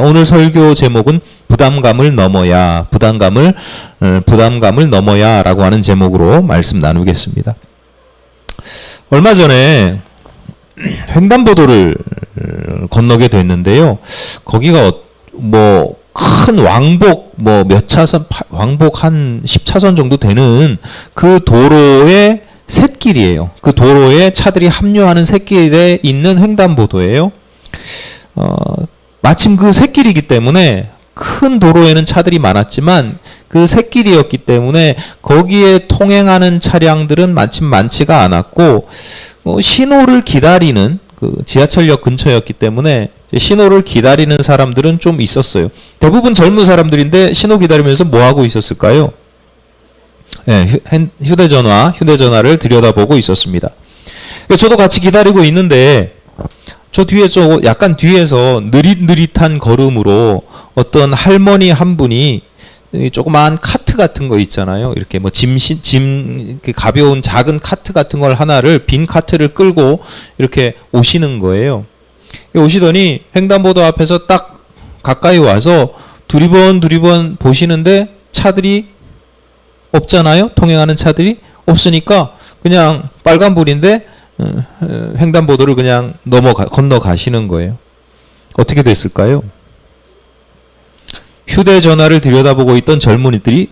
오늘 설교 제목은 부담감을 넘어야, 부담감을 넘어야 라고 하는 제목으로 말씀 나누겠습니다. 얼마 전에 횡단보도를 건너게 됐는데요. 거기가 큰 왕복 몇 차선, 왕복 한 10차선 정도 되는 그 도로의 샛길이에요. 그 도로에 차들이 합류하는 샛길에 있는 횡단보도예요. 마침 그 샛길이기 때문에 큰 도로에는 차들이 많았지만 그 샛길이었기 때문에 거기에 통행하는 차량들은 마침 많지가 않았고, 신호를 기다리는, 그 지하철역 근처였기 때문에 신호를 기다리는 사람들은 좀 있었어요. 대부분 젊은 사람들인데 신호 기다리면서 뭐 하고 있었을까요? 네, 휴대전화를 들여다보고 있었습니다. 저도 같이 기다리고 있는데 저 뒤에서 약간 뒤에서 느릿느릿한 걸음으로 어떤 할머니 한 분이 조그마한 카트 같은 거 있잖아요. 이렇게 이렇게 가벼운 작은 카트 같은 걸 하나를, 빈 카트를 끌고 이렇게 오시는 거예요. 오시더니 횡단보도 앞에서 딱 가까이 와서 두리번 보시는데 차들이 없잖아요. 통행하는 차들이 없으니까 그냥 빨간불인데 횡단보도를 그냥 건너가시는 거예요. 어떻게 됐을까요? 휴대전화를 들여다보고 있던 젊은이들이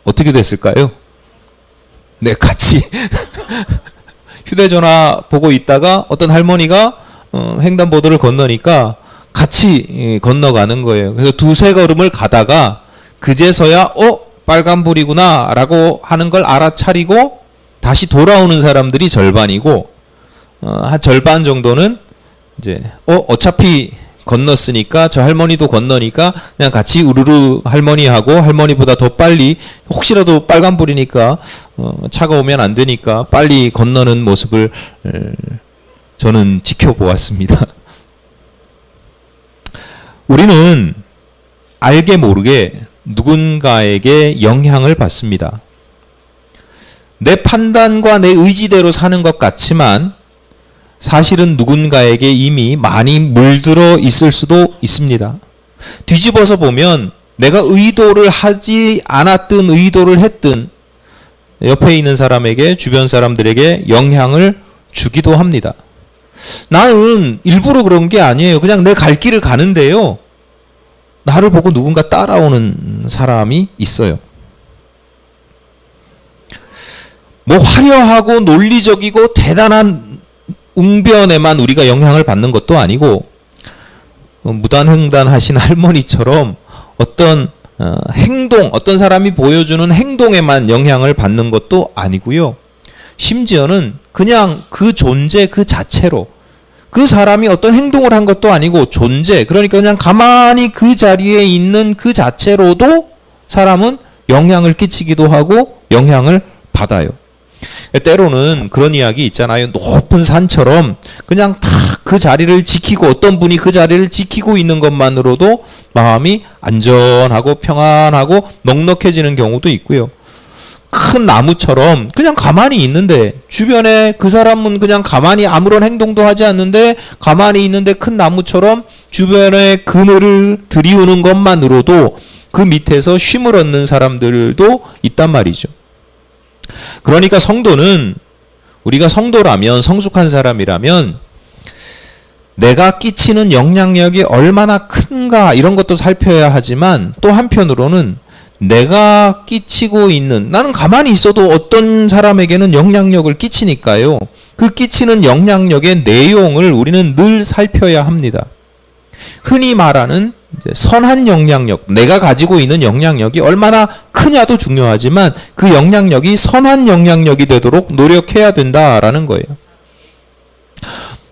어떻게 됐을까요? 네, 같이 휴대전화 보고 있다가 어떤 할머니가 횡단보도를 건너니까 같이 건너가는 거예요. 그래서 두세 걸음을 가다가 그제서야 빨간불이구나 라고 하는 걸 알아차리고 다시 돌아오는 사람들이 절반이고, 한 절반 정도는 이제 어차피 건넜으니까 저 할머니도 건너니까 그냥 같이 우르르 할머니하고, 할머니보다 더 빨리, 혹시라도 빨간불이니까 차가 오면 안 되니까 빨리 건너는 모습을 저는 지켜보았습니다. 우리는 알게 모르게 누군가에게 영향을 받습니다. 내 판단과 내 의지대로 사는 것 같지만 사실은 누군가에게 이미 많이 물들어 있을 수도 있습니다. 뒤집어서 보면 내가 의도를 하지 않았든 의도를 했든 옆에 있는 사람에게, 주변 사람들에게 영향을 주기도 합니다. 나는 일부러 그런 게 아니에요. 그냥 내 갈 길을 가는데요, 나를 보고 누군가 따라오는 사람이 있어요. 화려하고 논리적이고 대단한 웅변에만 우리가 영향을 받는 것도 아니고, 무단횡단하신 할머니처럼 어떤 행동, 어떤 사람이 보여주는 행동에만 영향을 받는 것도 아니고요. 심지어는 그냥 그 존재 그 자체로, 그 사람이 어떤 행동을 한 것도 아니고 존재, 그러니까 그냥 가만히 그 자리에 있는 그 자체로도 사람은 영향을 끼치기도 하고 영향을 받아요. 때로는 그런 이야기 있잖아요. 높은 산처럼 그냥 딱 그 자리를 지키고, 어떤 분이 그 자리를 지키고 있는 것만으로도 마음이 안전하고 평안하고 넉넉해지는 경우도 있고요. 큰 나무처럼 그냥 가만히 있는데, 주변에 그 사람은 그냥 가만히 아무런 행동도 하지 않는데 가만히 있는데 큰 나무처럼 주변에 그늘을 들이우는 것만으로도 그 밑에서 쉼을 얻는 사람들도 있단 말이죠. 그러니까 성도는, 우리가 성도라면, 성숙한 사람이라면 내가 끼치는 영향력이 얼마나 큰가 이런 것도 살펴야 하지만, 또 한편으로는 내가 끼치고 있는, 나는 가만히 있어도 어떤 사람에게는 영향력을 끼치니까요, 그 끼치는 영향력의 내용을 우리는 늘 살펴야 합니다. 흔히 말하는 선한 영향력, 내가 가지고 있는 영향력이 얼마나 크냐도 중요하지만 그 영향력이 선한 영향력이 되도록 노력해야 된다라는 거예요.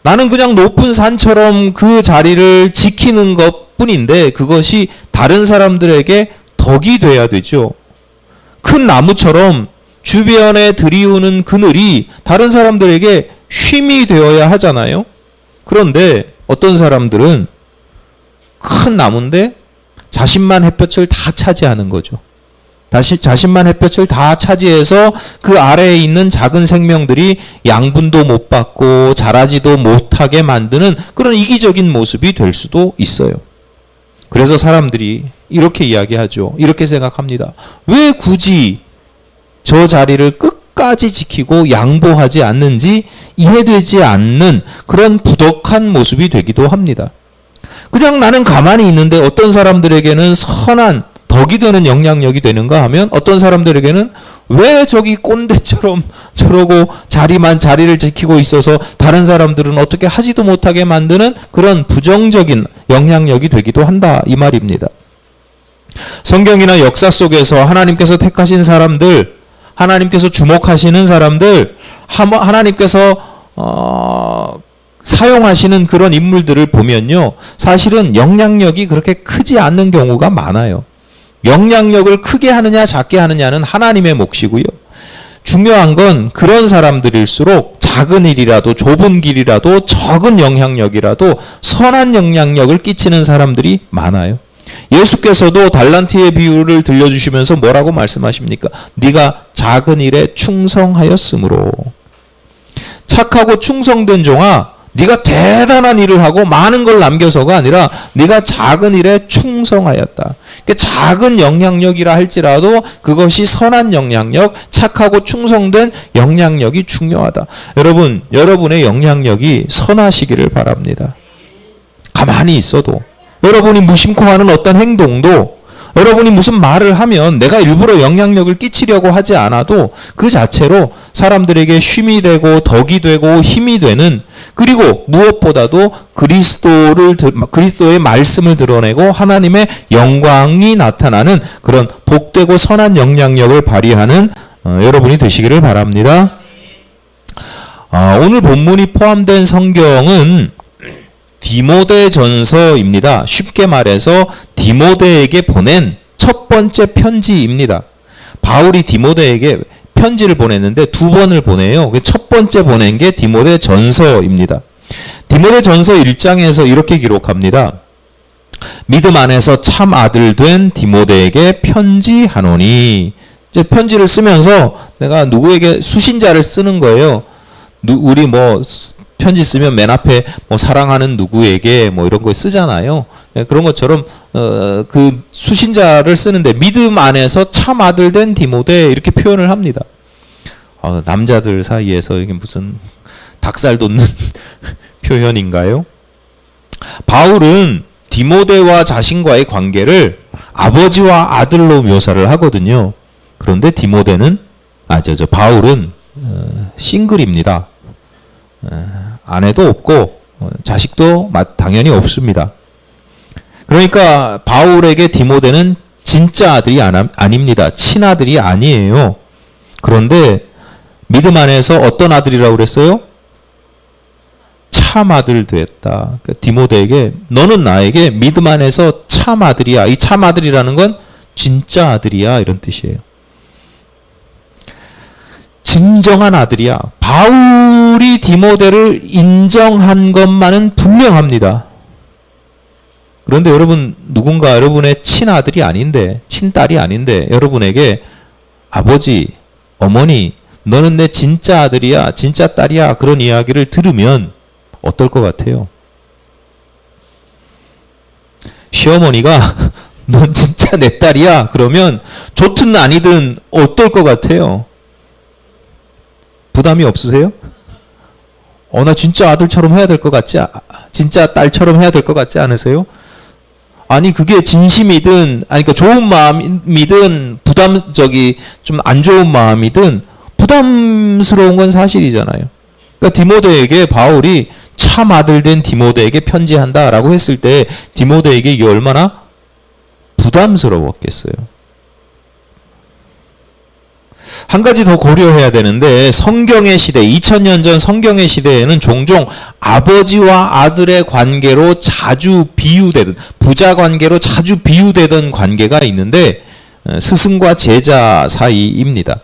나는 그냥 높은 산처럼 그 자리를 지키는 것뿐인데 그것이 다른 사람들에게 덕이 돼야 되죠. 큰 나무처럼 주변에 들이우는 그늘이 다른 사람들에게 쉼이 되어야 하잖아요. 그런데 어떤 사람들은 큰 나무인데 자신만 햇볕을 다 차지하는 거죠. 다시 자신만 햇볕을 다 차지해서 그 아래에 있는 작은 생명들이 양분도 못 받고 자라지도 못하게 만드는 그런 이기적인 모습이 될 수도 있어요. 그래서 사람들이 이렇게 이야기하죠. 이렇게 생각합니다. 왜 굳이 저 자리를 끝까지 지키고 양보하지 않는지 이해되지 않는 그런 부덕한 모습이 되기도 합니다. 그냥 나는 가만히 있는데 어떤 사람들에게는 선한 덕이 되는 영향력이 되는가 하면 어떤 사람들에게는 왜 저기 꼰대처럼 저러고 자리를 지키고 있어서 다른 사람들은 어떻게 하지도 못하게 만드는 그런 부정적인 영향력이 되기도 한다 이 말입니다. 성경이나 역사 속에서 하나님께서 택하신 사람들, 하나님께서 주목하시는 사람들, 하나님께서 사용하시는 그런 인물들을 보면요, 사실은 영향력이 그렇게 크지 않는 경우가 많아요. 영향력을 크게 하느냐 작게 하느냐는 하나님의 몫이고요. 중요한 건 그런 사람들일수록 작은 일이라도 좁은 길이라도 적은 영향력이라도 선한 영향력을 끼치는 사람들이 많아요. 예수께서도 달란트의 비유를 들려주시면서 뭐라고 말씀하십니까? 네가 작은 일에 충성하였으므로. 착하고 충성된 종아, 네가 대단한 일을 하고 많은 걸 남겨서가 아니라 네가 작은 일에 충성하였다. 그러니까 작은 영향력이라 할지라도 그것이 선한 영향력, 착하고 충성된 영향력이 중요하다. 여러분, 여러분의 영향력이 선하시기를 바랍니다. 가만히 있어도 여러분이 무심코 하는 어떤 행동도 여러분이 무슨 말을 하면 내가 일부러 영향력을 끼치려고 하지 않아도 그 자체로 사람들에게 쉼이 되고 덕이 되고 힘이 되는, 그리고 무엇보다도 그리스도의 말씀을 드러내고 하나님의 영광이 나타나는 그런 복되고 선한 영향력을 발휘하는 여러분이 되시기를 바랍니다. 오늘 본문이 포함된 성경은 디모데전서입니다. 쉽게 말해서 디모데에게 보낸 첫 번째 편지입니다. 바울이 디모데에게 편지를 보냈는데 두 번을 보내요. 첫 번째 보낸 게 디모데전서입니다. 디모데전서 1장에서 이렇게 기록합니다. 믿음 안에서 참 아들 된 디모데에게 편지하노니. 이제 편지를 쓰면서 내가 누구에게 수신자를 쓰는 거예요. 우리 편지 쓰면 맨 앞에 사랑하는 누구에게 이런 거 쓰잖아요. 그런 것처럼 그 수신자를 쓰는데 믿음 안에서 참 아들 된 디모데 이렇게 표현을 합니다. 남자들 사이에서 이게 무슨 닭살 돋는 표현인가요? 바울은 디모데와 자신과의 관계를 아버지와 아들로 묘사를 하거든요. 그런데 바울은 싱글입니다. 아내도 없고 자식도 당연히 없습니다. 그러니까 바울에게 디모데는 진짜 아들이 아닙니다. 친아들이 아니에요. 그런데 믿음 안에서 어떤 아들이라고 그랬어요? 참 아들 됐다. 그러니까 디모데에게 너는 나에게 믿음 안에서 참 아들이야. 이 참 아들이라는 건 진짜 아들이야 이런 뜻이에요. 진정한 아들이야. 바울이 디모데를 인정한 것만은 분명합니다. 그런데 여러분, 누군가 여러분의 친아들이 아닌데, 친딸이 아닌데 여러분에게 아버지, 어머니, 너는 내 진짜 아들이야, 진짜 딸이야 그런 이야기를 들으면 어떨 것 같아요? 시어머니가 넌 진짜 내 딸이야 그러면 좋든 아니든 어떨 것 같아요? 부담이 없으세요? 나 진짜 아들처럼 해야 될 것 같지? 진짜 딸처럼 해야 될 것 같지 않으세요? 아니 그게 진심이든 그러니까 좋은 마음이든 좀 안 좋은 마음이든 부담스러운 건 사실이잖아요. 그러니까 디모데에게 바울이 참 아들 된 디모데에게 편지한다라고 했을 때 디모데에게 이게 얼마나 부담스러웠겠어요. 한 가지 더 고려해야 되는데 성경의 시대, 2000년 전 성경의 시대에는 종종 아버지와 아들의 관계로 자주 비유되던, 부자 관계로 자주 비유되던 관계가 있는데 스승과 제자 사이입니다.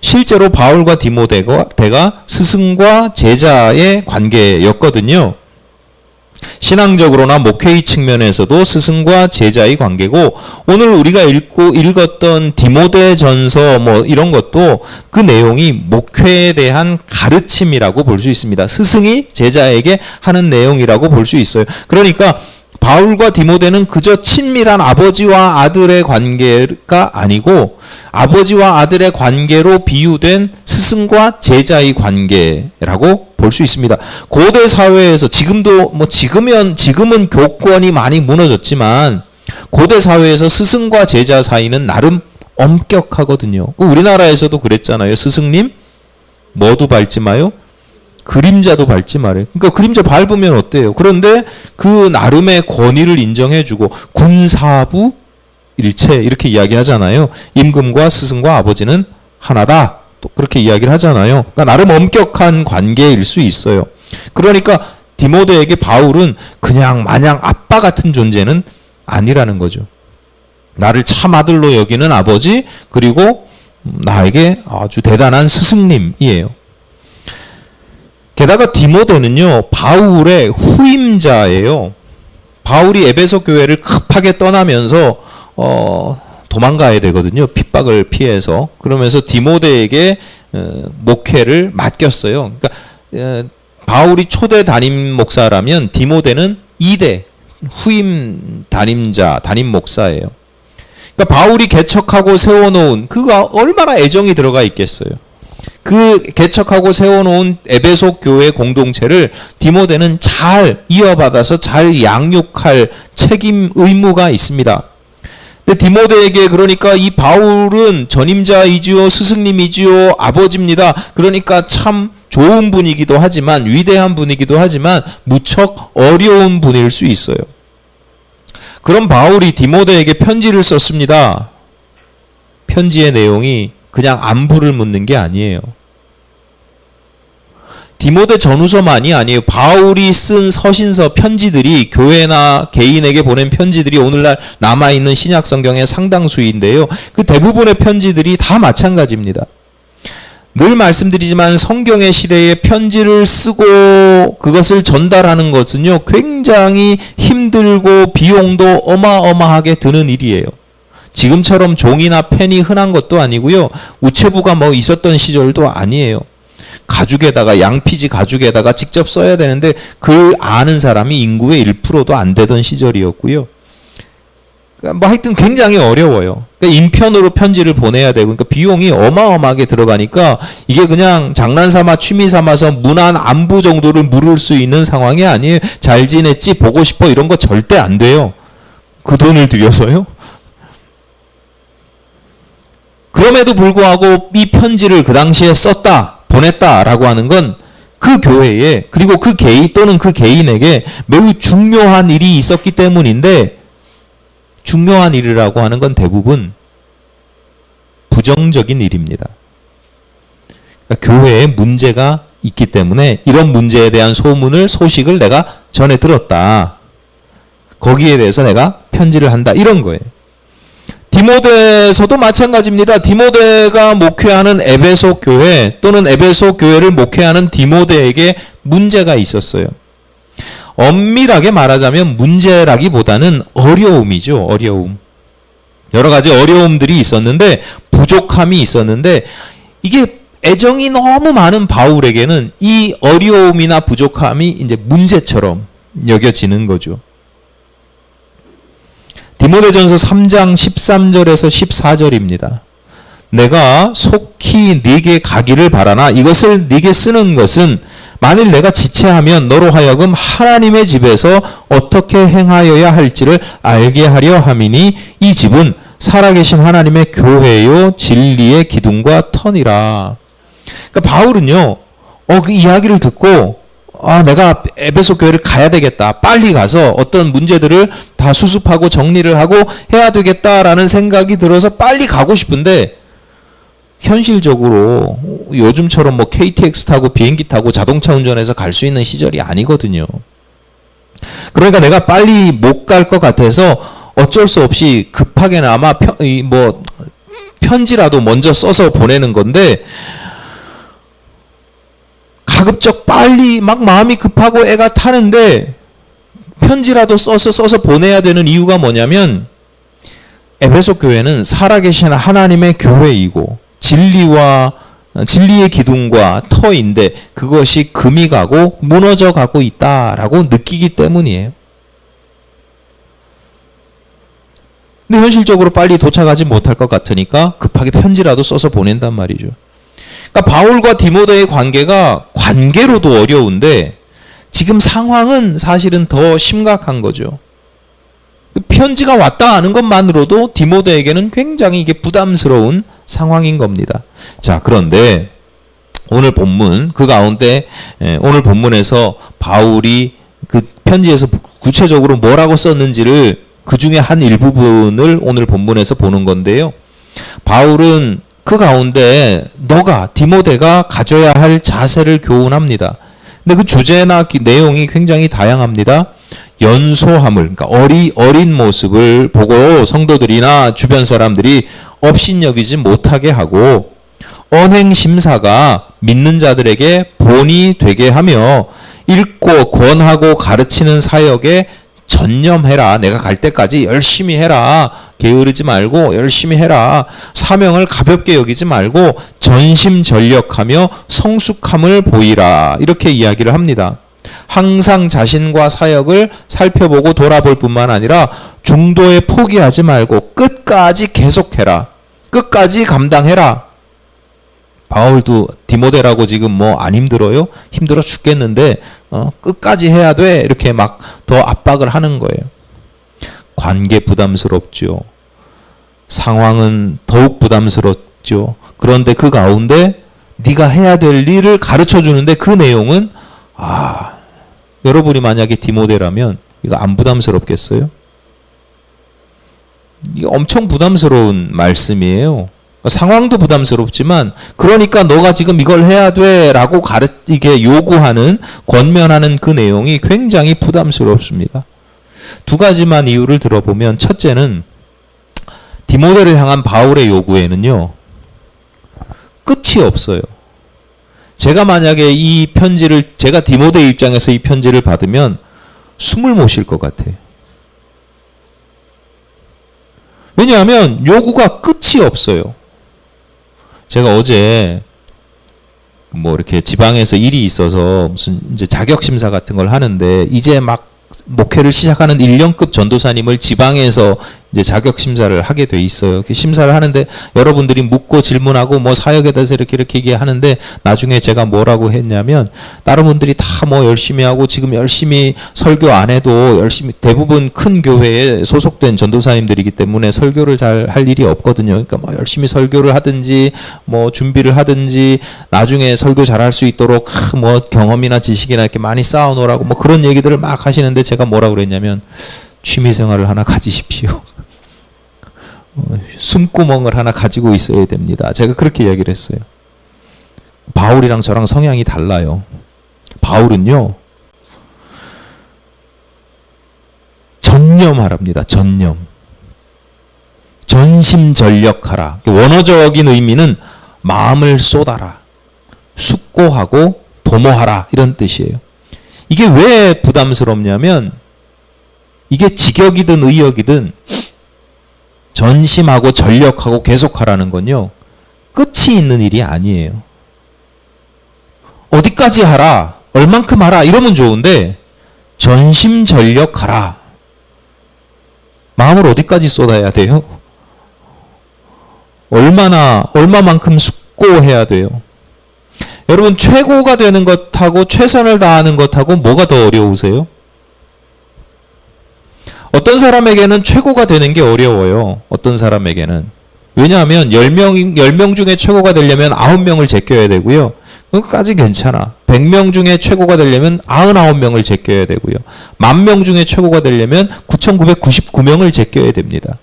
실제로 바울과 디모데가 스승과 제자의 관계였거든요. 신앙적으로나 목회의 측면에서도 스승과 제자의 관계고, 오늘 우리가 읽었던 디모데전서 뭐 이런 것도 그 내용이 목회에 대한 가르침이라고 볼 수 있습니다. 스승이 제자에게 하는 내용이라고 볼 수 있어요. 그러니까 바울과 디모데는 그저 친밀한 아버지와 아들의 관계가 아니고 아버지와 아들의 관계로 비유된 스승과 제자의 관계라고 볼 수 있습니다. 고대 사회에서 지금은 교권이 많이 무너졌지만 고대 사회에서 스승과 제자 사이는 나름 엄격하거든요. 우리나라에서도 그랬잖아요. 스승님 뭐도 밟지 마요. 그림자도 밟지 말아요. 그러니까 그림자 밟으면 어때요? 그런데 그 나름의 권위를 인정해주고 군사부 일체 이렇게 이야기하잖아요. 임금과 스승과 아버지는 하나다. 또 그렇게 이야기를 하잖아요. 그러니까 나름 엄격한 관계일 수 있어요. 그러니까 디모데에게 바울은 그냥 마냥 아빠 같은 존재는 아니라는 거죠. 나를 참 아들로 여기는 아버지, 그리고 나에게 아주 대단한 스승님이에요. 게다가 디모데는요, 바울의 후임자예요. 바울이 에베소 교회를 급하게 떠나면서 도망가야 되거든요. 핍박을 피해서. 그러면서 디모데에게 목회를 맡겼어요. 그러니까 바울이 초대 담임 목사라면 디모데는 2대 후임 담임자, 담임 목사예요. 그러니까 바울이 개척하고 세워놓은 그가 얼마나 애정이 들어가 있겠어요. 그 개척하고 세워놓은 에베소 교회 공동체를 디모데는 잘 이어받아서 잘 양육할 책임 의무가 있습니다. 근데 디모데에게 그러니까 이 바울은 전임자이지요, 스승님이지요, 아버지입니다. 그러니까 참 좋은 분이기도 하지만, 위대한 분이기도 하지만 무척 어려운 분일 수 있어요. 그럼 바울이 디모데에게 편지를 썼습니다. 편지의 내용이 그냥 안부를 묻는 게 아니에요. 디모데 전후서만이 아니에요. 바울이 쓴 서신서 편지들이, 교회나 개인에게 보낸 편지들이 오늘날 남아있는 신약 성경의 상당수인데요. 그 대부분의 편지들이 다 마찬가지입니다. 늘 말씀드리지만 성경의 시대에 편지를 쓰고 그것을 전달하는 것은요, 굉장히 힘들고 비용도 어마어마하게 드는 일이에요. 지금처럼 종이나 펜이 흔한 것도 아니고요. 우체부가 뭐 있었던 시절도 아니에요. 가죽에다가, 양피지 가죽에다가 직접 써야 되는데 글 아는 사람이 인구의 1%도 안 되던 시절이었고요. 그러니까 뭐 하여튼 굉장히 어려워요. 그러니까 인편으로 편지를 보내야 되고, 그러니까 비용이 어마어마하게 들어가니까 이게 그냥 장난삼아 취미 삼아서 무난 안부 정도를 물을 수 있는 상황이 아니에요. 잘 지냈지, 보고 싶어, 이런 거 절대 안 돼요. 그 돈을 들여서요. 그럼에도 불구하고 이 편지를 그 당시에 썼다, 보냈다라고 하는 건 그 교회에, 그리고 그 개인 또는 그 개인에게 매우 중요한 일이 있었기 때문인데, 중요한 일이라고 하는 건 대부분 부정적인 일입니다. 그러니까 교회에 문제가 있기 때문에 이런 문제에 대한 소식을 내가 전해 들었다. 거기에 대해서 내가 편지를 한다. 이런 거예요. 디모데서도 마찬가지입니다. 디모데가 목회하는 에베소 교회 또는 에베소 교회를 목회하는 디모데에게 문제가 있었어요. 엄밀하게 말하자면 문제라기보다는 어려움이죠. 어려움. 여러 가지 어려움들이 있었는데, 부족함이 있었는데, 이게 애정이 너무 많은 바울에게는 이 어려움이나 부족함이 이제 문제처럼 여겨지는 거죠. 디모데전서 3장 13절에서 14절입니다. 내가 속히 네게 가기를 바라나 이것을 네게 쓰는 것은 만일 내가 지체하면 너로 하여금 하나님의 집에서 어떻게 행하여야 할지를 알게 하려 함이니 이 집은 살아계신 하나님의 교회요 진리의 기둥과 터니라. 그러니까 바울은요, 그 이야기를 듣고 내가 에베소 교회를 가야 되겠다. 빨리 가서 어떤 문제들을 다 수습하고 정리를 하고 해야 되겠다라는 생각이 들어서 빨리 가고 싶은데, 현실적으로 요즘처럼 뭐 KTX 타고 비행기 타고 자동차 운전해서 갈 수 있는 시절이 아니거든요. 그러니까 내가 빨리 못 갈 것 같아서 어쩔 수 없이 급하게나마 편지라도 먼저 써서 보내는 건데, 가급적 빨리 막 마음이 급하고 애가 타는데 편지라도 써서 보내야 되는 이유가 뭐냐면 에베소 교회는 살아계신 하나님의 교회이고 진리의 기둥과 터인데 그것이 금이 가고 무너져 가고 있다라고 느끼기 때문이에요. 근데 현실적으로 빨리 도착하지 못할 것 같으니까 급하게 편지라도 써서 보낸단 말이죠. 그러니까 바울과 디모데의 관계가 관계로도 어려운데 지금 상황은 사실은 더 심각한 거죠. 편지가 왔다 하는 것만으로도 디모데에게는 굉장히 이게 부담스러운 상황인 겁니다. 자, 그런데 오늘 본문 그 가운데 오늘 본문에서 바울이 그 편지에서 구체적으로 뭐라고 썼는지를 그 중에 한 일부분을 오늘 본문에서 보는 건데요. 바울은 그 가운데 디모데가 가져야 할 자세를 교훈합니다. 근데 그 주제나 내용이 굉장히 다양합니다. 연소함을, 그러니까 어린 모습을 보고 성도들이나 주변 사람들이 업신여기지 못하게 하고 언행심사가 믿는 자들에게 본이 되게 하며 읽고 권하고 가르치는 사역에 전념해라. 내가 갈 때까지 열심히 해라. 게으르지 말고 열심히 해라. 사명을 가볍게 여기지 말고 전심전력하며 성숙함을 보이라. 이렇게 이야기를 합니다. 항상 자신과 사역을 살펴보고 돌아볼 뿐만 아니라 중도에 포기하지 말고 끝까지 계속해라. 끝까지 감당해라. 바울도 디모데라고 지금 뭐 안 힘들어요? 힘들어 죽겠는데 끝까지 해야 돼. 이렇게 막 더 압박을 하는 거예요. 관계 부담스럽죠. 상황은 더욱 부담스럽죠. 그런데 그 가운데 네가 해야 될 일을 가르쳐 주는데 그 내용은 여러분이 만약에 디모데라면 이거 안 부담스럽겠어요? 이게 엄청 부담스러운 말씀이에요. 상황도 부담스럽지만 그러니까 너가 지금 이걸 해야 돼라고 이게 요구하는 권면하는 그 내용이 굉장히 부담스럽습니다. 두 가지만 이유를 들어보면 첫째는 디모데를 향한 바울의 요구에는요. 끝이 없어요. 제가 만약에 제가 디모데 입장에서 이 편지를 받으면 숨을 못 쉴 것 같아요. 왜냐하면 요구가 끝이 없어요. 제가 어제 뭐 이렇게 지방에서 일이 있어서 무슨 이제 자격 심사 같은 걸 하는데 이제 막 목회를 시작하는 1년급 전도사님을 지방에서 이제 자격 심사를 하게 돼 있어요. 이렇게 심사를 하는데 여러분들이 묻고 질문하고 뭐 사역에 대해서 이렇게 얘기하는데 나중에 제가 뭐라고 했냐면 다른 분들이 다 뭐 열심히 하고 지금 열심히 설교 안 해도 열심히 대부분 큰 교회에 소속된 전도사님들이기 때문에 설교를 잘 할 일이 없거든요. 그러니까 뭐 열심히 설교를 하든지 뭐 준비를 하든지 나중에 설교 잘할 수 있도록 뭐 경험이나 지식이나 이렇게 많이 쌓아 놓으라고 뭐 그런 얘기들을 막 하시는데 제가 뭐라고 그랬냐면 취미생활을 하나 가지십시오. 숨구멍을 하나 가지고 있어야 됩니다. 제가 그렇게 이야기를 했어요. 바울이랑 저랑 성향이 달라요. 바울은요. 전념하랍니다. 전념. 전심전력하라. 원어적인 의미는 마음을 쏟아라. 숙고하고 도모하라. 이런 뜻이에요. 이게 왜 부담스럽냐면 이게 직역이든 의역이든 전심하고 전력하고 계속하라는 건요. 끝이 있는 일이 아니에요. 어디까지 하라. 얼만큼 하라. 이러면 좋은데 전심전력하라. 마음을 어디까지 쏟아야 돼요? 얼마만큼 숙고해야 돼요? 여러분 최고가 되는 것하고 최선을 다하는 것하고 뭐가 더 어려우세요? 어떤 사람에게는 최고가 되는 게 어려워요. 어떤 사람에게는. 왜냐하면 10명 중에 최고가 되려면 9명을 제껴야 되고요. 그것까지 괜찮아. 100명 중에 최고가 되려면 99명을 제껴야 되고요. 10,000명 중에 최고가 되려면 9,999명을 제껴야 됩니다.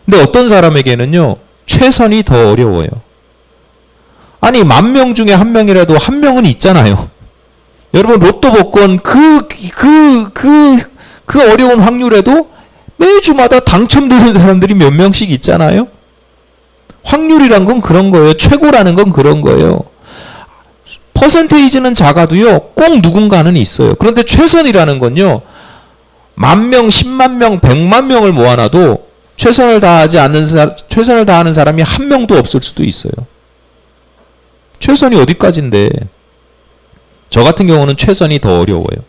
근데 어떤 사람에게는요. 최선이 더 어려워요. 아니 10,000명 중에 1명이라도 1명은 있잖아요. 여러분 로또 복권 그 어려운 확률에도 매주마다 당첨되는 사람들이 몇 명씩 있잖아요. 확률이란 건 그런 거예요. 최고라는 건 그런 거예요. 퍼센테이지는 작아도요, 꼭 누군가는 있어요. 그런데 최선이라는 건요, 10,000명, 10만 명, 100만 명을 모아놔도 최선을 다하는 사람이 한 명도 없을 수도 있어요. 최선이 어디까지인데? 저 같은 경우는 최선이 더 어려워요.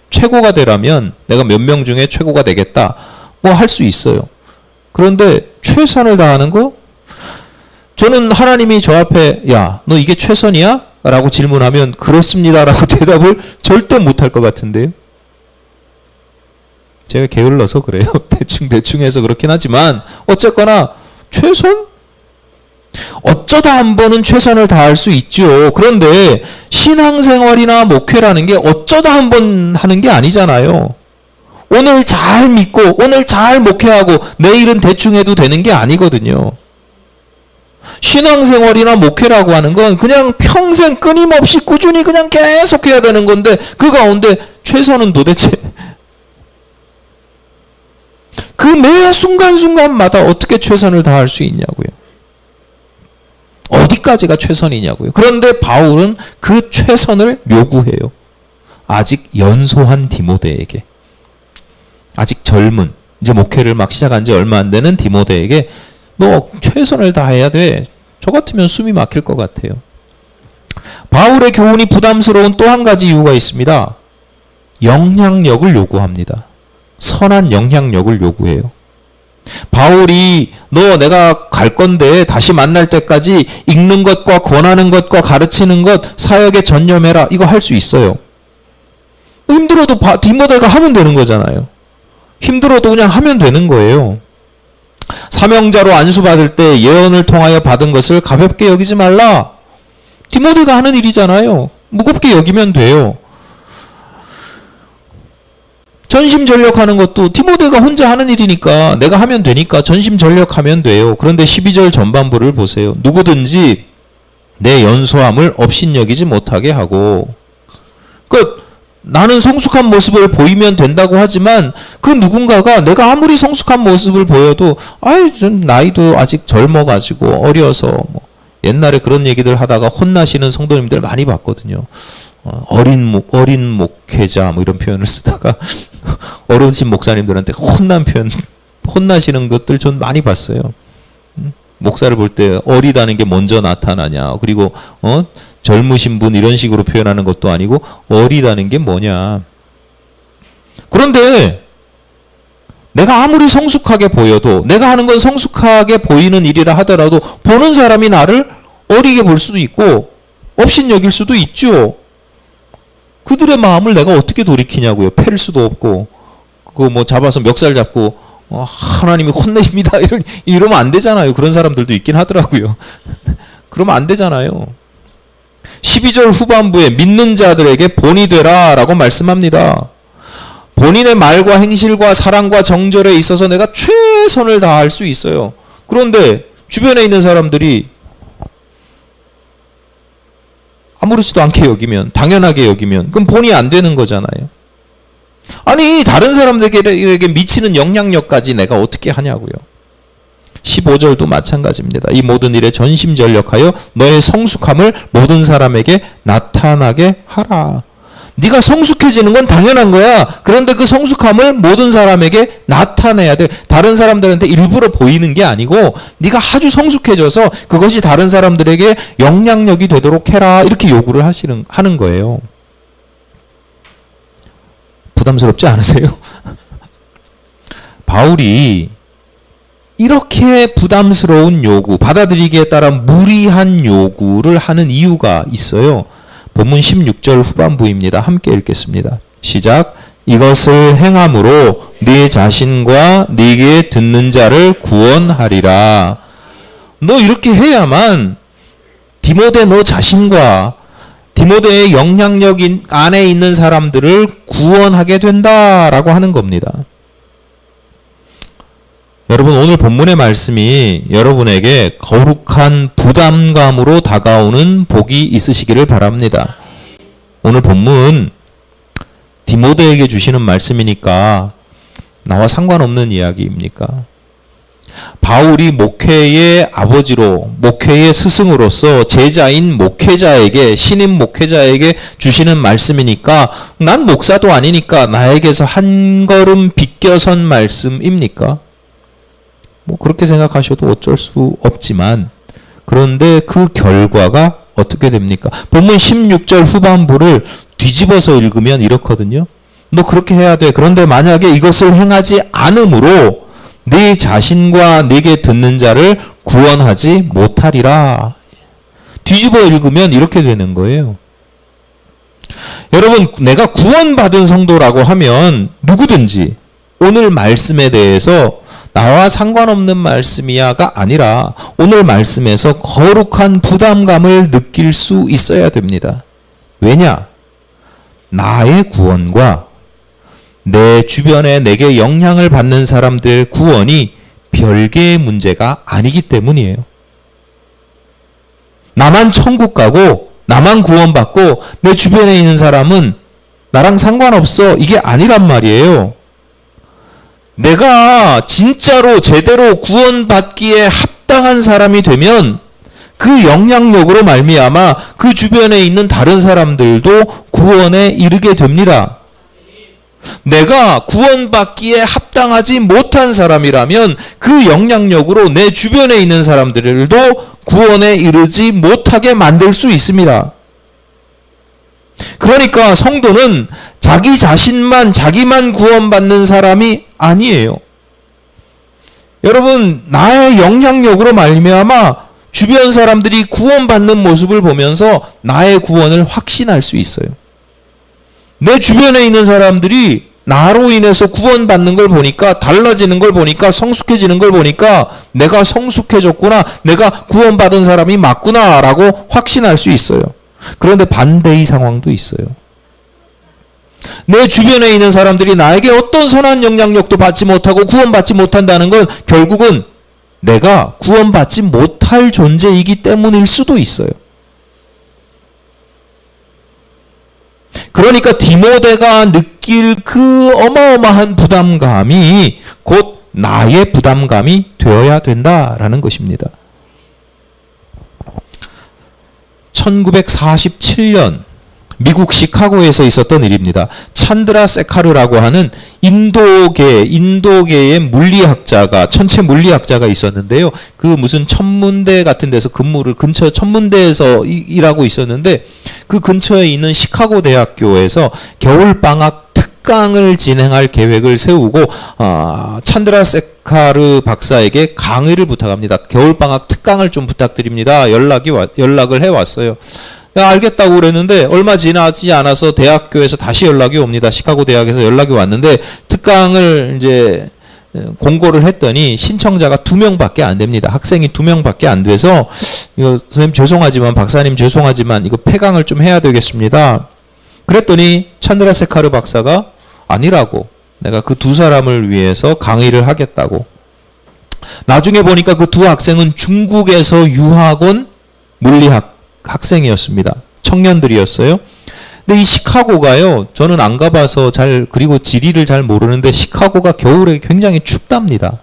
최고가 되려면 내가 몇 명 중에 최고가 되겠다. 뭐 할 수 있어요. 그런데 최선을 다하는 거? 저는 하나님이 저 앞에 야, 너 이게 최선이야? 라고 질문하면 그렇습니다. 라고 대답을 절대 못할 것 같은데요. 제가 게을러서 그래요. 대충 해서 그렇긴 하지만 어쨌거나 최선? 어쩌다 한 번은 최선을 다할 수 있죠. 그런데 신앙생활이나 목회라는 게 어쩌다 한 번 하는 게 아니잖아요. 오늘 잘 믿고 오늘 잘 목회하고 내일은 대충 해도 되는 게 아니거든요. 신앙생활이나 목회라고 하는 건 그냥 평생 끊임없이 꾸준히 그냥 계속 해야 되는 건데 그 가운데 최선은 도대체 그 매 순간순간마다 어떻게 최선을 다할 수 있냐고요. 어디까지가 최선이냐고요. 그런데 바울은 그 최선을 요구해요. 아직 연소한 디모데에게. 아직 젊은, 이제 목회를 막 시작한 지 얼마 안 되는 디모데에게 너 최선을 다해야 돼. 저 같으면 숨이 막힐 것 같아요. 바울의 교훈이 부담스러운 또 한 가지 이유가 있습니다. 영향력을 요구합니다. 선한 영향력을 요구해요. 바울이 너 내가 갈 건데 다시 만날 때까지 읽는 것과 권하는 것과 가르치는 것 사역에 전념해라. 이거 할 수 있어요. 힘들어도 디모데가 하면 되는 거잖아요. 힘들어도 그냥 하면 되는 거예요. 사명자로 안수받을 때 예언을 통하여 받은 것을 가볍게 여기지 말라. 디모데가 하는 일이잖아요. 무겁게 여기면 돼요. 전심전력하는 것도 디모데가 혼자 하는 일이니까 내가 하면 되니까 전심전력하면 돼요. 그런데 12절 전반부를 보세요. 누구든지 내 연소함을 업신여기지 못하게 하고 나는 성숙한 모습을 보이면 된다고 하지만 그 누군가가 내가 아무리 성숙한 모습을 보여도 전 나이도 아직 젊어가지고 어려서 뭐 옛날에 그런 얘기들 하다가 혼나시는 성도님들 많이 봤거든요. 어린 목회자 뭐 이런 표현을 쓰다가 어르신 목사님들한테 혼나시는 것들 전 많이 봤어요. 목사를 볼 때 어리다는 게 먼저 나타나냐. 그리고 젊으신 분 이런 식으로 표현하는 것도 아니고 어리다는 게 뭐냐. 그런데 내가 아무리 성숙하게 보여도 내가 하는 건 성숙하게 보이는 일이라 하더라도 보는 사람이 나를 어리게 볼 수도 있고 업신여길 수도 있죠. 그들의 마음을 내가 어떻게 돌이키냐고요. 패를 수도 없고 그거 뭐 잡아서 멱살 잡고 하나님이 혼내십니다 이러면 안 되잖아요. 그런 사람들도 있긴 하더라고요. 그러면 안 되잖아요. 12절 후반부에 믿는 자들에게 본이 되라 라고 말씀합니다. 본인의 말과 행실과 사랑과 정절에 있어서 내가 최선을 다할 수 있어요. 그런데 주변에 있는 사람들이 아무렇지도 않게 여기면, 당연하게 여기면 그럼 본이 안 되는 거잖아요. 아니 다른 사람들에게 미치는 영향력까지 내가 어떻게 하냐고요. 15절도 마찬가지입니다. 이 모든 일에 전심전력하여 너의 성숙함을 모든 사람에게 나타나게 하라. 네가 성숙해지는 건 당연한 거야. 그런데 그 성숙함을 모든 사람에게 나타내야 돼. 다른 사람들한테 일부러 보이는 게 아니고 네가 아주 성숙해져서 그것이 다른 사람들에게 영향력이 되도록 해라. 이렇게 요구를 하는 거예요. 부담스럽지 않으세요? 바울이 이렇게 부담스러운 요구, 받아들이기에 따라 무리한 요구를 하는 이유가 있어요. 본문 16절 후반부입니다. 함께 읽겠습니다. 시작. 이것을 행함으로 네 자신과 네게 듣는 자를 구원하리라. 너 이렇게 해야만 디모데 너 자신과 디모데의 영향력 안에 있는 사람들을 구원하게 된다라고 하는 겁니다. 여러분 오늘 본문의 말씀이 여러분에게 거룩한 부담감으로 다가오는 복이 있으시기를 바랍니다. 오늘 본문 디모데에게 주시는 말씀이니까 나와 상관없는 이야기입니까? 바울이 목회의 아버지로, 목회의 스승으로서 제자인 목회자에게, 신임 목회자에게 주시는 말씀이니까 난 목사도 아니니까 나에게서 한 걸음 비껴선 말씀입니까? 뭐 그렇게 생각하셔도 어쩔 수 없지만, 그런데 그 결과가 어떻게 됩니까? 본문 16절 후반부를 뒤집어서 읽으면 이렇거든요. 너 그렇게 해야 돼. 그런데 만약에 이것을 행하지 않으므로 네 자신과 네게 듣는 자를 구원하지 못하리라. 뒤집어 읽으면 이렇게 되는 거예요. 여러분, 내가 구원받은 성도라고 하면 누구든지 오늘 말씀에 대해서 나와 상관없는 말씀이야가 아니라 오늘 말씀에서 거룩한 부담감을 느낄 수 있어야 됩니다. 왜냐? 나의 구원과 내 주변에 내게 영향을 받는 사람들의 구원이 별개의 문제가 아니기 때문이에요. 나만 천국 가고 나만 구원받고 내 주변에 있는 사람은 나랑 상관없어. 이게 아니란 말이에요. 내가 진짜로 제대로 구원받기에 합당한 사람이 되면 그 영향력으로 말미암아 그 주변에 있는 다른 사람들도 구원에 이르게 됩니다. 내가 구원받기에 합당하지 못한 사람이라면 그 영향력으로 내 주변에 있는 사람들도 구원에 이르지 못하게 만들 수 있습니다. 그러니까 성도는 자기 자신만, 자기만 구원받는 사람이 아니에요. 여러분, 나의 영향력으로 말미암아 주변 사람들이 구원받는 모습을 보면서 나의 구원을 확신할 수 있어요. 내 주변에 있는 사람들이 나로 인해서 구원받는 걸 보니까, 달라지는 걸 보니까, 성숙해지는 걸 보니까 내가 성숙해졌구나, 내가 구원받은 사람이 맞구나 라고 확신할 수 있어요. 그런데 반대의 상황도 있어요. 내 주변에 있는 사람들이 나에게 어떤 선한 영향력도 받지 못하고 구원받지 못한다는 건 결국은 내가 구원받지 못할 존재이기 때문일 수도 있어요. 그러니까 디모데가 느낄 그 어마어마한 부담감이 곧 나의 부담감이 되어야 된다라는 것입니다. 1947년 미국 시카고에서 있었던 일입니다. 찬드라 세카르라고 하는 인도계의 물리학자가, 천체 물리학자가 있었는데요. 그 무슨 천문대 같은 데서 근무를, 근처 천문대에서 일하고 있었는데, 그 근처에 있는 시카고 대학교에서 겨울방학 특강을 진행할 계획을 세우고 찬드라 세카르 박사에게 강의를 부탁합니다. 겨울방학 특강을 좀 부탁드립니다. 연락을 해왔어요. 알겠다고 그랬는데 얼마 지나지 않아서 대학교에서 다시 연락이 옵니다. 시카고 대학에서 연락이 왔는데 특강을 이제 공고를 했더니 신청자가 2명밖에 안 됩니다. 학생이 2명밖에 안 돼서 이거 선생님 죄송하지만, 박사님 죄송하지만 이거 폐강을 좀 해야 되겠습니다. 그랬더니 찬드라 세카르 박사가 아니라고, 내가 그 2사람을 위해서 강의를 하겠다고. 나중에 보니까 그 2 학생은 중국에서 유학 온 물리학 학생이었습니다. 청년들이었어요. 근데 이 시카고가요, 저는 안 가봐서 그리고 지리를 잘 모르는데 시카고가 겨울에 굉장히 춥답니다.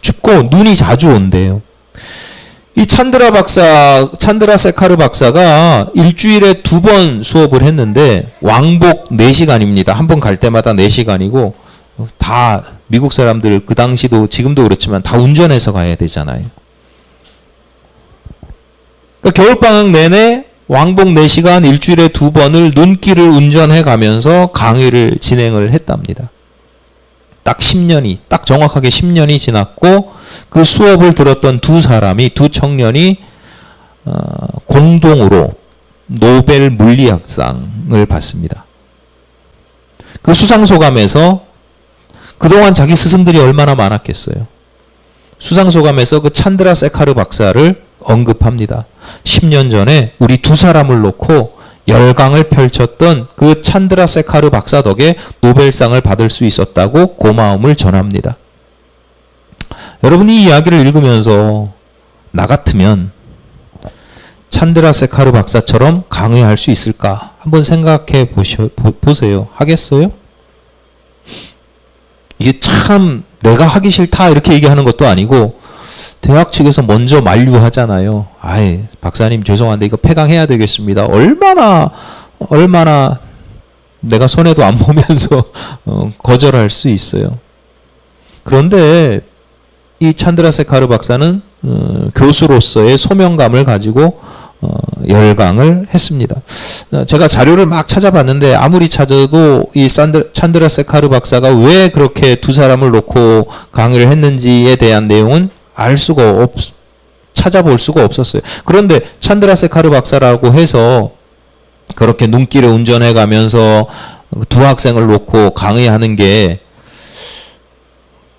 춥고 눈이 자주 온대요. 이 찬드라 세카르 박사가 일주일에 2번 수업을 했는데 왕복 4시간입니다. 한 번 갈 때마다 4시간이고, 다 미국 사람들 그 당시도 지금도 그렇지만 다 운전해서 가야 되잖아요. 그러니까 겨울방학 내내 왕복 4시간 일주일에 2번을 눈길을 운전해 가면서 강의를 진행을 했답니다. 딱 정확하게 10년이 지났고, 그 수업을 들었던 2 청년이 공동으로 노벨 물리학상을 받습니다. 그 수상소감에서 그동안 자기 스승들이 얼마나 많았겠어요. 수상소감에서 그 찬드라 세카르 박사를 언급합니다. 10년 전에 우리 2사람을 놓고 열강을 펼쳤던 그 찬드라 세카르 박사 덕에 노벨상을 받을 수 있었다고 고마움을 전합니다. 여러분, 이 이야기를 읽으면서 나 같으면 찬드라 세카르 박사처럼 강의할 수 있을까? 한번 생각해 보세요. 하겠어요? 이게 참 내가 하기 싫다 이렇게 얘기하는 것도 아니고 대학 측에서 먼저 만류하잖아요. 아이, 박사님 죄송한데 이거 폐강해야 되겠습니다. 얼마나 내가 손해도 안 보면서 거절할 수 있어요. 그런데 이 찬드라세카르 박사는 교수로서의 소명감을 가지고 열강을 했습니다. 제가 자료를 막 찾아봤는데 아무리 찾아도 이 찬드라세카르 박사가 왜 그렇게 두 사람을 놓고 강의를 했는지에 대한 내용은 찾아볼 수가 없었어요. 그런데 찬드라세카르 박사라고 해서 그렇게 눈길을 운전해 가면서 두 학생을 놓고 강의하는 게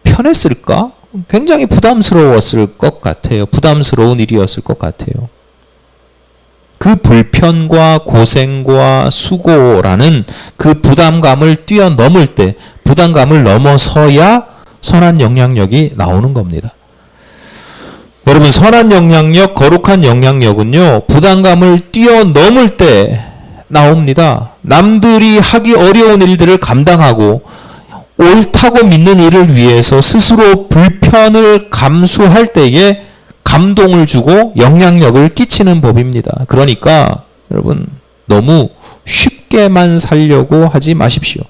편했을까? 굉장히 부담스러웠을 것 같아요. 부담스러운 일이었을 것 같아요. 그 불편과 고생과 수고라는 그 부담감을 뛰어넘을 때, 부담감을 넘어서야 선한 영향력이 나오는 겁니다. 여러분, 선한 영향력, 거룩한 영향력은요, 부담감을 뛰어넘을 때 나옵니다. 남들이 하기 어려운 일들을 감당하고 옳다고 믿는 일을 위해서 스스로 불편을 감수할 때에 감동을 주고 영향력을 끼치는 법입니다. 그러니까 여러분, 너무 쉽게만 살려고 하지 마십시오.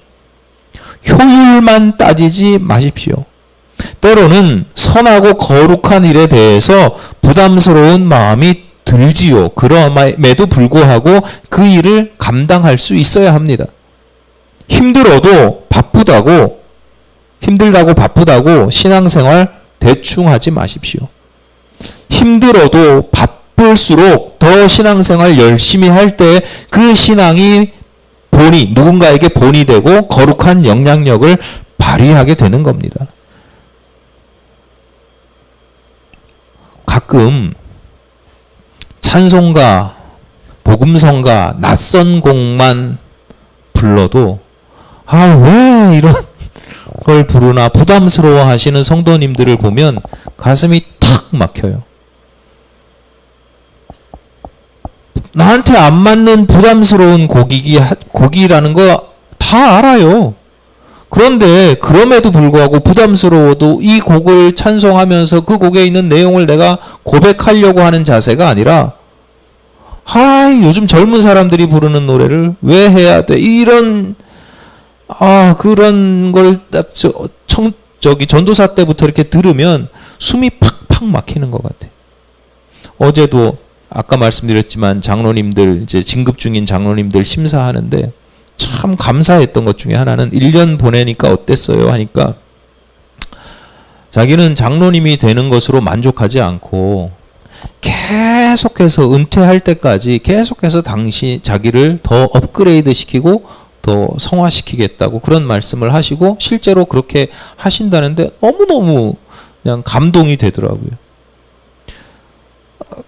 효율만 따지지 마십시오. 때로는 선하고 거룩한 일에 대해서 부담스러운 마음이 들지요. 그럼에도 불구하고 그 일을 감당할 수 있어야 합니다. 힘들다고 바쁘다고 신앙생활 대충 하지 마십시오. 힘들어도 바쁠수록 더 신앙생활 열심히 할 때 그 신앙이 누군가에게 본이 되고 거룩한 영향력을 발휘하게 되는 겁니다. 가끔 찬송가, 복음성가, 낯선 곡만 불러도 왜 이런 걸 부르나 부담스러워 하시는 성도님들을 보면 가슴이 탁 막혀요. 나한테 안 맞는 부담스러운 곡이라는 거 다 알아요. 그런데 그럼에도 불구하고 부담스러워도 이 곡을 찬송하면서 그 곡에 있는 내용을 내가 고백하려고 하는 자세가 아니라 요즘 젊은 사람들이 부르는 노래를 왜 해야 돼? 그런 걸 딱 전도사 때부터 이렇게 들으면 숨이 팍팍 막히는 것 같아. 어제도 아까 말씀드렸지만 장로님들, 이제 진급 중인 장로님들 심사하는데 참 감사했던 것 중에 하나는 1년 보내니까 어땠어요? 하니까 자기는 장로님이 되는 것으로 만족하지 않고 계속해서 은퇴할 때까지 계속해서 자기를 더 업그레이드 시키고 더 성화시키겠다고 그런 말씀을 하시고 실제로 그렇게 하신다는데 너무너무 그냥 감동이 되더라고요.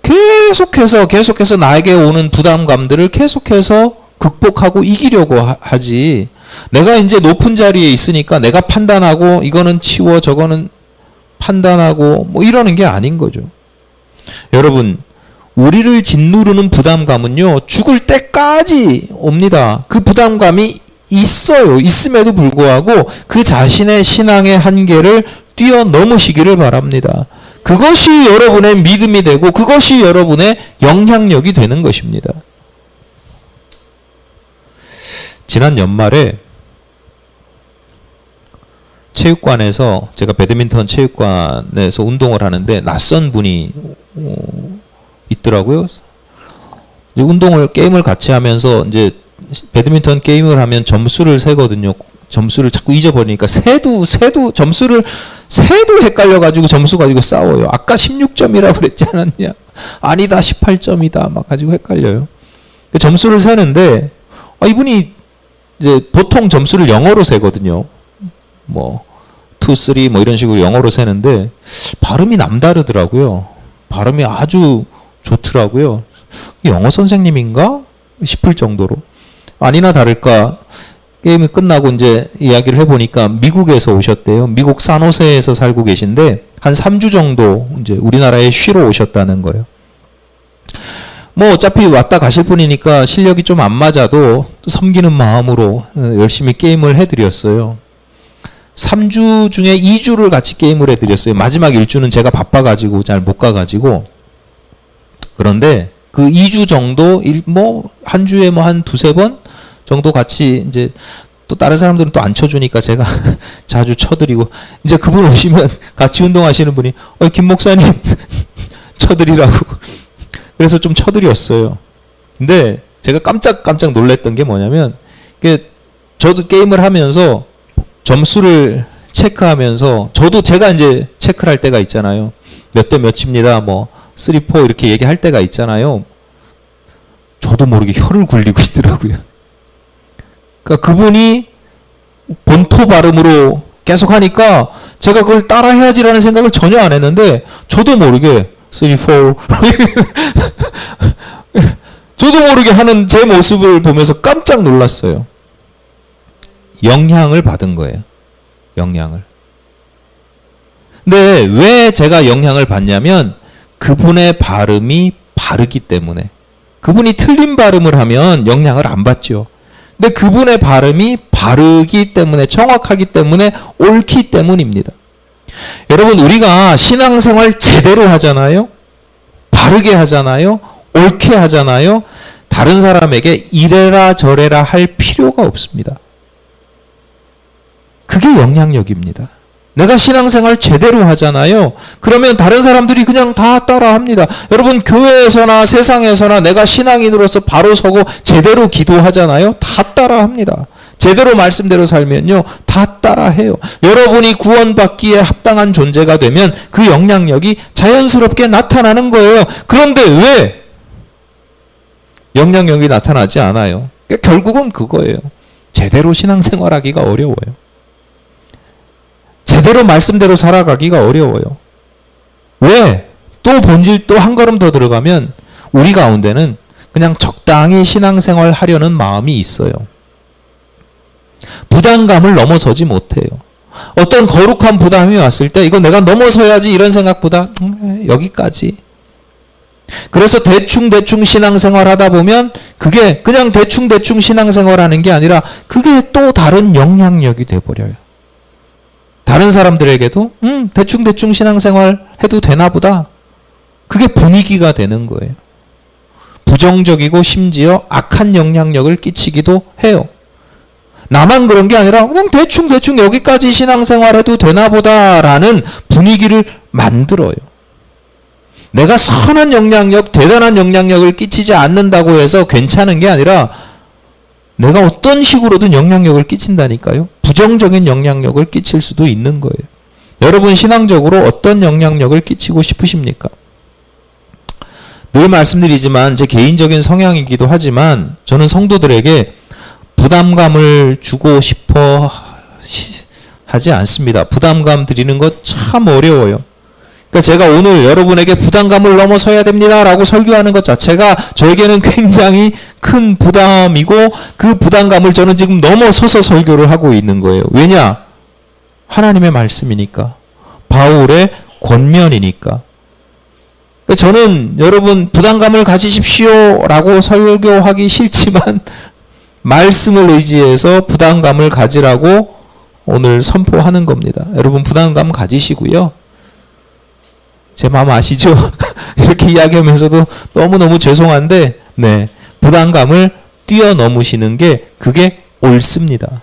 계속해서 나에게 오는 부담감들을 계속해서 극복하고 이기려고 하지, 내가 이제 높은 자리에 있으니까 내가 판단하고 이거는 치워 저거는 판단하고 뭐 이러는 게 아닌 거죠. 여러분, 우리를 짓누르는 부담감은요, 죽을 때까지 옵니다. 그 부담감이 있어요. 있음에도 불구하고 그 자신의 신앙의 한계를 뛰어넘으시기를 바랍니다. 그것이 여러분의 믿음이 되고 그것이 여러분의 영향력이 되는 것입니다. 지난 연말에 체육관에서, 제가 배드민턴 체육관에서 운동을 하는데 낯선 분이 있더라고요. 게임을 같이 하면서 이제 배드민턴 게임을 하면 점수를 세거든요. 점수를 자꾸 잊어버리니까 새도 헷갈려가지고 점수 가지고 싸워요. 아까 16점이라고 그랬지 않았냐? 아니다, 18점이다. 막 가지고 헷갈려요. 점수를 세는데 이분이 이제 보통 점수를 영어로 세거든요. 뭐 2, 3 뭐 이런 식으로 영어로 세는데 발음이 남다르더라고요. 발음이 아주 좋더라고요. 영어 선생님인가 싶을 정도로. 아니나 다를까 게임이 끝나고 이제 이야기를 해보니까 미국에서 오셨대요. 미국 산호세에서 살고 계신데 한 3주 정도 이제 우리나라에 쉬러 오셨다는 거예요. 뭐 어차피 왔다 가실 분이니까 실력이 좀 안 맞아도 섬기는 마음으로 열심히 게임을 해드렸어요. 3주 중에 2주를 같이 게임을 해드렸어요. 마지막 1주는 제가 바빠가지고 잘 못 가가지고. 그런데 그 2주 정도, 한 주에 한 두세 번 정도 같이 이제 또 다른 사람들은 또 안 쳐주니까 제가 자주 쳐드리고, 이제 그분 오시면 같이 운동하시는 분이, 김 목사님 쳐드리라고. 그래서 좀 쳐드렸어요. 근데 제가 깜짝 놀랐던 게 뭐냐면, 저도 게임을 하면서 점수를 체크하면서, 제가 이제 체크를 할 때가 있잖아요. 몇 대 몇입니다. 3, 4 이렇게 얘기할 때가 있잖아요. 저도 모르게 혀를 굴리고 있더라고요. 그러니까 그분이 본토 발음으로 계속 하니까 제가 그걸 따라 해야지라는 생각을 전혀 안 했는데, 저도 모르게 3, 4 저도 모르게 하는 제 모습을 보면서 깜짝 놀랐어요. 영향을 받은 거예요. 영향을. 근데 왜 제가 영향을 받냐면, 그분의 발음이 바르기 때문에. 그분이 틀린 발음을 하면 영향을 안 받죠. 근데 그분의 발음이 바르기 때문에, 정확하기 때문에, 옳기 때문입니다. 여러분, 우리가 신앙생활 제대로 하잖아요. 바르게 하잖아요. 옳게 하잖아요. 다른 사람에게 이래라 저래라 할 필요가 없습니다. 그게 영향력입니다. 내가 신앙생활 제대로 하잖아요. 그러면 다른 사람들이 그냥 다 따라합니다. 여러분, 교회에서나 세상에서나 내가 신앙인으로서 바로 서고 제대로 기도하잖아요. 다 따라합니다. 제대로 말씀대로 살면요, 다 따라해요. 여러분이 구원받기에 합당한 존재가 되면 그 영향력이 자연스럽게 나타나는 거예요. 그런데 왜 영향력이 나타나지 않아요? 결국은 그거예요. 제대로 신앙생활하기가 어려워요. 제대로 말씀대로 살아가기가 어려워요. 왜? 또 본질 또 한 걸음 더 들어가면 우리 가운데는 그냥 적당히 신앙생활 하려는 마음이 있어요. 부담감을 넘어서지 못해요. 어떤 거룩한 부담이 왔을 때 이거 내가 넘어서야지 이런 생각보다 여기까지. 그래서 대충 신앙생활 하다 보면 그게 그냥 대충 신앙생활 하는 게 아니라 그게 또 다른 영향력이 돼버려요. 다른 사람들에게도 대충 신앙생활 해도 되나 보다. 그게 분위기가 되는 거예요. 부정적이고 심지어 악한 영향력을 끼치기도 해요. 나만 그런 게 아니라 그냥 대충 여기까지 신앙생활 해도 되나 보다라는 분위기를 만들어요. 내가 선한 영향력, 대단한 영향력을 끼치지 않는다고 해서 괜찮은 게 아니라 내가 어떤 식으로든 영향력을 끼친다니까요. 부정적인 영향력을 끼칠 수도 있는 거예요. 여러분, 신앙적으로 어떤 영향력을 끼치고 싶으십니까? 늘 말씀드리지만 제 개인적인 성향이기도 하지만 저는 성도들에게 부담감을 주고 싶어 하지 않습니다. 부담감 드리는 것 참 어려워요. 그러니까 제가 오늘 여러분에게 부담감을 넘어서야 됩니다 라고 설교하는 것 자체가 저에게는 굉장히 큰 부담이고, 그 부담감을 저는 지금 넘어서서 설교를 하고 있는 거예요. 왜냐? 하나님의 말씀이니까. 바울의 권면이니까. 저는 여러분 부담감을 가지십시오 라고 설교하기 싫지만 말씀을 의지해서 부담감을 가지라고 오늘 선포하는 겁니다. 여러분, 부담감 가지시고요. 제 마음 아시죠? 이렇게 이야기하면서도 너무너무 죄송한데, 부담감을 뛰어넘으시는 게 그게 옳습니다.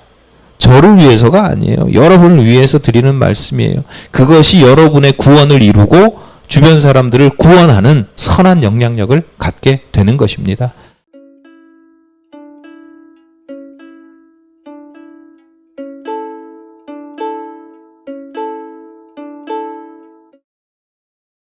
저를 위해서가 아니에요. 여러분을 위해서 드리는 말씀이에요. 그것이 여러분의 구원을 이루고 주변 사람들을 구원하는 선한 영향력을 갖게 되는 것입니다.